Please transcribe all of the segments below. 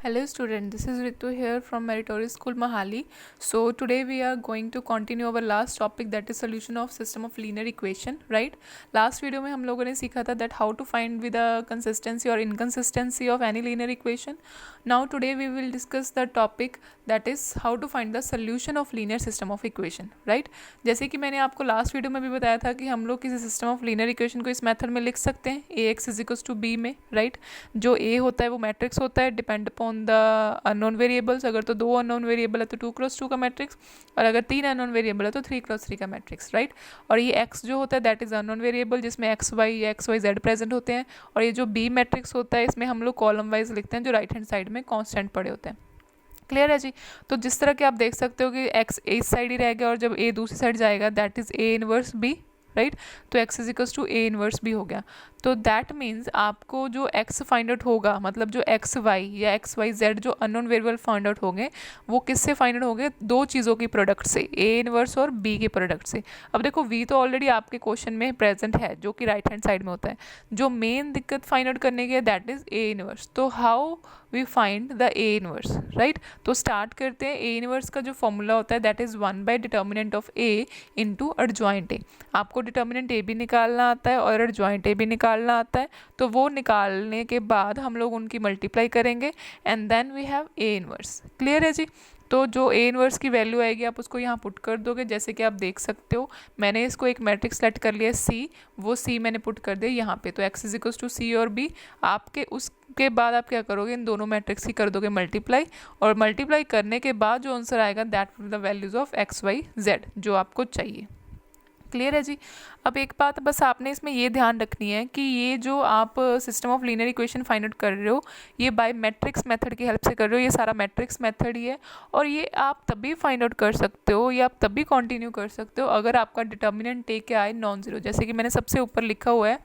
Hello student, this is Ritu here from Meritorious School Mahali. So today we are going to continue our last topic, that is solution of system of linear equation, right? Last video में हम लोगों ने सीखा था that how to find with the consistency or inconsistency of any linear equation. Now today we will discuss the topic that is how to find the solution of linear system of equation, right? जैसे कि मैंने आपको last video में भी बताया था कि हम लोग किसी सिस्टम ऑफ लिनियर इक्वेशन को इस मेथड में लिख सकते हैं, A X is equals to B में, राइट? जो ए होता है वो मैट्रिक्स होता है, depend upon the unknown variables. अगर तो 2 अननोन वेरिएबल है तो 2x2 का मैट्रिक्स, और अगर 3 अननोन वेरिएबल है तो 3x3 का मैट्रिक्स, राइट? और ये एक्स जो होता है दैट इज अननोन वेरिएबल जिसमें एक्स वाई या एक्स वाई जेड प्रेजेंट होते हैं. और ये जो बी मैट्रिक्स होता है इसमें हम लोग कॉलम वाइज लिखते हैं जो राइट हैंड साइड में कॉन्स्टेंट पड़े होते हैं. क्लियर है जी? तो जिस तरह के आप देख सकते हो कि एक्स इस साइड ही रह गया और जब ए दूसरी साइड जाएगा that is A inverse B, right? तो X is equals to A inverse B हो गया. तो दैट मीन्स आपको जो एक्स फाइंड आउट होगा, मतलब जो एक्स वाई या एक्स वाई जेड जो अननोन वेरिएबल फाइंड आउट होंगे वो किससे फाइंड आउट होंगे? दो चीज़ों की प्रोडक्ट से, ए इनवर्स और बी के प्रोडक्ट से. अब देखो वी तो ऑलरेडी आपके क्वेश्चन में प्रेजेंट है जो कि राइट हैंड साइड में होता है. जो मेन दिक्कत फाइंड आउट करने की है दैट इज ए इनवर्स. तो how we find the A inverse, right? तो स्टार्ट करते हैं. ए इनवर्स का जो फॉर्मूला होता है that is 1 by determinant of A into adjoint A. आपको डिटर्मिनेंट ए भी निकालना आता है और एडजॉइंट ए भी निकालना आता है. तो वो निकालने के बाद हम लोग उनकी मल्टीप्लाई करेंगे and then we have A inverse. Clear है जी? तो जो ए इनवर्स की वैल्यू आएगी आप उसको यहाँ पुट कर दोगे. जैसे कि आप देख सकते हो मैंने इसको एक मैट्रिक्स सेलेक्ट कर लिया सी, वो सी मैंने पुट कर दिया यहाँ पे. तो एक्स इज इक्वल्स टू सी और बी. आपके उसके बाद आप क्या करोगे? इन दोनों मैट्रिक्स की कर दोगे मल्टीप्लाई, और मल्टीप्लाई करने के बाद जो आंसर आएगा that will the values of X Y Z जो आपको चाहिए. क्लियर है जी? अब एक बात बस आपने इसमें ये ध्यान रखनी है कि ये जो आप system of linear equation find out कर रहे हो ये बाय मैट्रिक्स मेथड की हेल्प से कर रहे हो. ये सारा मैट्रिक्स मेथड ही है, और ये आप तभी फाइंड आउट कर सकते हो या आप तभी कंटिन्यू कर सकते हो अगर आपका डिटर्मिनेंट ए क्या आए नॉन जीरो. जैसे कि मैंने सबसे ऊपर लिखा हुआ है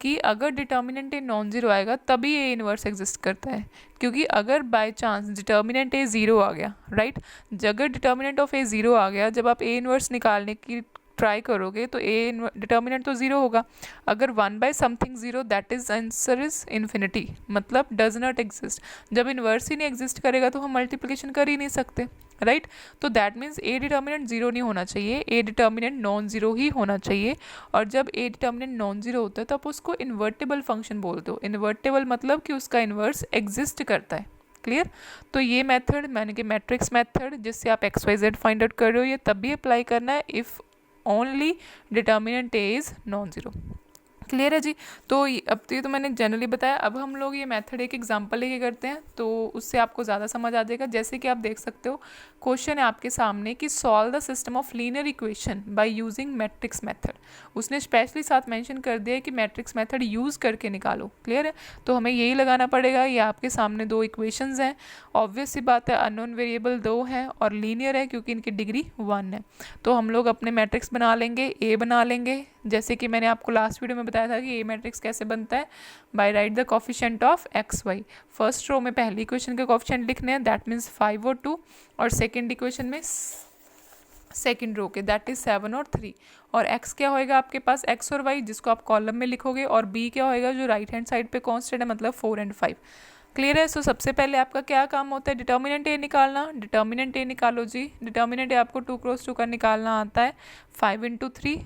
कि अगर डिटर्मिनेंट ए नॉन जीरो आएगा तभी ए इनवर्स एग्जिस्ट करता है. क्योंकि अगर by chance determinant A zero आ गया, राइट? अगर डिटर्मिनेंट ऑफ ए ज़ीरो आ गया, जब आप ए इनवर्स निकालने की ट्राई करोगे तो ए डिटर्मिनेंट तो ज़ीरो होगा. अगर 1 by something zero that is answer is infinity, मतलब डज नॉट एग्जिस्ट. जब इन्वर्स ही नहीं एग्जिस्ट करेगा तो हम मल्टीप्लिकेशन कर ही नहीं सकते, राइट? तो that means A determinant zero नहीं होना चाहिए, ए डिटर्मिनेंट नॉन ज़ीरो ही होना चाहिए. और जब ए डिटर्मिनेंट नॉन ज़ीरो होता है तो आप उसको इन्वर्टेबल फंक्शन बोलते हो. इन्वर्टेबल मतलब कि उसका इन्वर्स एग्जिस्ट करता है. क्लियर? तो ये मेथड मैंने कि मैट्रिक्स मेथड जिससे आप X Y Z find out कर रहे हो ये तभी अप्लाई करना है if only determinant A is non zero. Clear है जी? तो अब तो मैंने जनरली बताया. अब हम लोग ये मेथड एक एग्जांपल लेके करते हैं तो उससे आपको ज़्यादा समझ आ जाएगा. जैसे कि आप देख सकते हो क्वेश्चन है आपके सामने कि solve the system of linear equation by using matrix method. उसने स्पेशली साथ मेंशन कर दिया है कि मैट्रिक्स मेथड यूज़ करके निकालो. क्लियर है? तो हमें यही लगाना पड़ेगा. ये आपके सामने दो इक्वेशंस हैं. ऑब्वियस सी बात है अननोन वेरिएबल दो हैं और लीनियर है क्योंकि इनकी डिग्री 1 है. तो हम लोग अपने मैट्रिक्स बना लेंगे, ए बना लेंगे. जैसे कि मैंने आपको लास्ट वीडियो में बताया था कि ए मैट्रिक्स कैसे बनता है, by right the coefficient of X Y. First row में पहली इक्वेशन के कोफिशिएंट लिखने हैं दैट मीन्स 5 और 2, और सेकंड इक्वेशन में सेकंड रो के दैट इज 7 और 3. और x क्या होएगा आपके पास? x और y जिसको आप कॉलम में लिखोगे, और b क्या होएगा जो राइट हैंड साइड पे कांस्टेंट है, मतलब 4 और 5. क्लियर है? सो सबसे पहले आपका क्या काम होता है? डिटर्मिनेंट ए निकालना. डिटर्मिनेंट ए निकालो जी. डिटर्मिनेंट ए आपको 2x2 का निकालना आता है. 5 into 3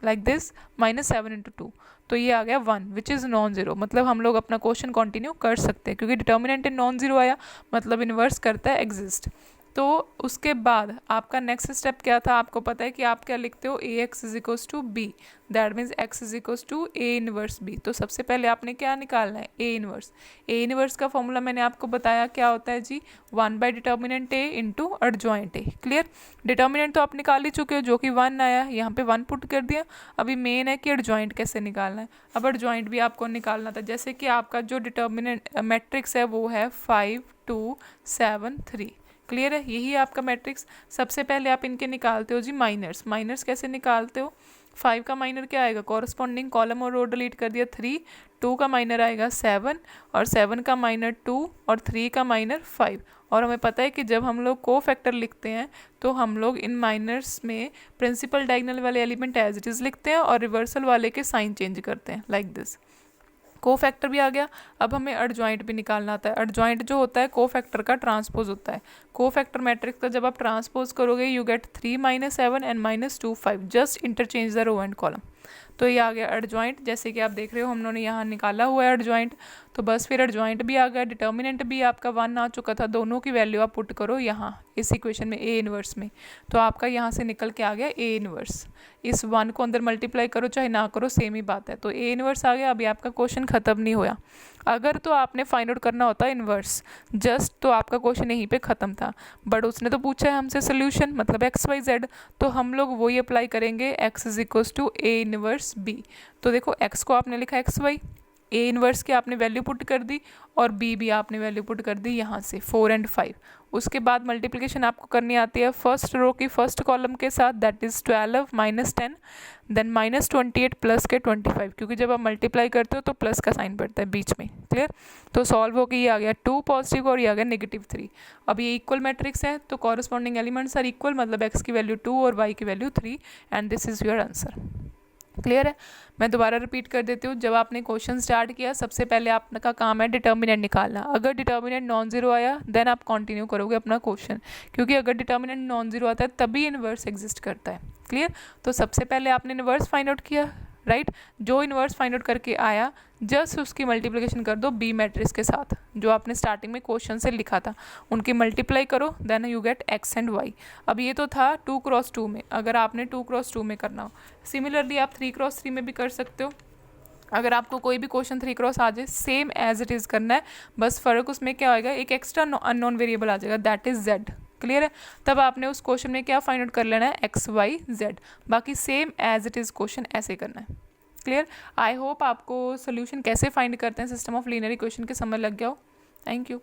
like this minus 7 into 2. तो ये आ गया 1 विच इज़ नॉन जीरो. मतलब हम लोग अपना क्वेश्चन कंटिन्यू कर सकते हैं क्योंकि डिटर्मिनेंट नॉन जीरो आया मतलब इन्वर्स करता है एग्जिस्ट. तो उसके बाद आपका नेक्स्ट स्टेप क्या था? आपको पता है कि आप क्या लिखते हो? A X is equals to B, that means X is equals to A inverse B. तो सबसे पहले आपने क्या निकालना है? A inverse. ए इनवर्स का फॉर्मूला मैंने आपको बताया क्या होता है जी? 1 by determinant A into adjoint A. Clear? Determinant तो आप निकाल ही चुके हो जो कि 1 आया, यहाँ पे 1 पुट कर दिया. अभी मेन है कि एडजॉइंट कैसे निकालना है. अब एडजॉइंट भी आपको निकालना था. जैसे कि आपका जो डिटर्मिनेंट मैट्रिक्स है वो है 5 2 7 3. क्लियर है? यही है आपका मैट्रिक्स. सबसे पहले आप इनके निकालते हो जी माइनर्स. माइनर्स कैसे निकालते हो? 5 का माइनर क्या आएगा? कॉरस्पॉन्डिंग कॉलम और रो डिलीट कर दिया 3. 2 का माइनर आएगा 7, और 7 का माइनर 2, और 3 का माइनर 5. और हमें पता है कि जब हम लोग को फैक्टर लिखते हैं तो हम लोग इन माइनर्स में प्रिंसिपल डायगोनल वाले एलिमेंट एज इट इज़ लिखते हैं और रिवर्सल वाले के साइन चेंज करते हैं लाइक दिस. कोफैक्टर भी आ गया। अब हमें एडजॉइंट भी निकालना आता है। एडजॉइंट जो होता है कोफैक्टर का ट्रांसपोज होता है। कोफैक्टर मैट्रिक्स का जब आप ट्रांसपोज करोगे you get 3 - 7 and -2 5, just interchange the row and column. तो ये आ गया एडजॉइंट, जैसे कि आप देख रहे हो हम लोगों ने यहाँ निकाला हुआ है एडजॉइंट। तो बस फिर एडजॉइंट भी आ गया, डिटर्मिनेंट भी आपका 1 आ चुका था, दोनों की वैल्यू आप पुट करो यहाँ इस इक्वेशन में ए इनवर्स में, तो आपका यहाँ से निकल के आ गया ए इनवर्स। इस 1 को अंदर मल्टीप्लाई करो चाहे ना करो सेम ही बात है, तो ए इनवर्स आ गया। अभी आपका क्वेश्चन खत्म नहीं हुआ। अगर तो आपने फाइंड आउट करना होता इनवर्स जस्ट, तो आपका क्वेश्चन यहीं पे ख़त्म था, बट उसने तो पूछा है हमसे सोल्यूशन मतलब एक्स वाई जेड, तो हम लोग वही अप्लाई करेंगे, X is equals to A inverse B. तो देखो एक्स को आपने लिखा एक्स वाई, ए इनवर्स की आपने वैल्यू पुट कर दी और बी भी आपने वैल्यू पुट कर दी यहाँ से 4 और 5। उसके बाद मल्टीप्लिकेशन आपको करनी आती है फर्स्ट रो की फर्स्ट कॉलम के साथ, दैट इज़ 12 - 10 देन -28 प्लस के 25, क्योंकि जब आप मल्टीप्लाई करते हो तो प्लस का साइन पड़ता है बीच में। क्लियर? तो सॉल्व होकर ये आ गया 2 पॉजिटिव और ये आ गया -3। अब ये इक्वल मैट्रिक्स है तो कॉरस्पॉन्डिंग एलिमेंट्स आर इक्वल, मतलब एक्स की वैल्यू 2 और वाई की value 3 and this is your answer. Clear है? मैं दोबारा रिपीट कर देती हूँ। जब आपने क्वेश्चन स्टार्ट किया सबसे पहले आपका काम है डिटर्मिनेंट निकालना। अगर डिटर्मिनेंट नॉन जीरो आया देन आप कंटिन्यू करोगे अपना क्वेश्चन, क्योंकि अगर डिटर्मिनेंट नॉन जीरो आता है तभी इन्वर्स एग्जिस्ट करता है। क्लियर? तो सबसे पहले आपने इन्वर्स फाइंड आउट किया, राइट? जो इन्वर्स फाइंड आउट करके आया जस्ट उसकी मल्टीप्लिकेशन कर दो बी मैट्रिक्स के साथ, जो आपने स्टार्टिंग में क्वेश्चन से लिखा था, उनकी मल्टीप्लाई करो then you get X and Y. अब ये तो था 2 क्रॉस 2 में, अगर आपने 2 क्रॉस 2 में करना हो, सिमिलरली आप 3 क्रॉस 3 में भी कर सकते हो। अगर आपको कोई भी क्वेश्चन 3 क्रॉस आ जाए सेम एज इट इज़ करना है, बस फ़र्क उसमें क्या होएगा, एक एक्स्ट्रा अननोन वेरिएबल आ जाएगा दैट इज़ जेड। क्लियर है? तब आपने उस क्वेश्चन में क्या फाइंड आउट कर लेना है, एक्स वाई जेड, बाकी same as it is question ऐसे करना है। क्लियर? आई होप आपको सोल्यूशन कैसे फाइंड करते हैं सिस्टम ऑफ लीनियर इक्वेशन के समझ लग गया हो। Thank you.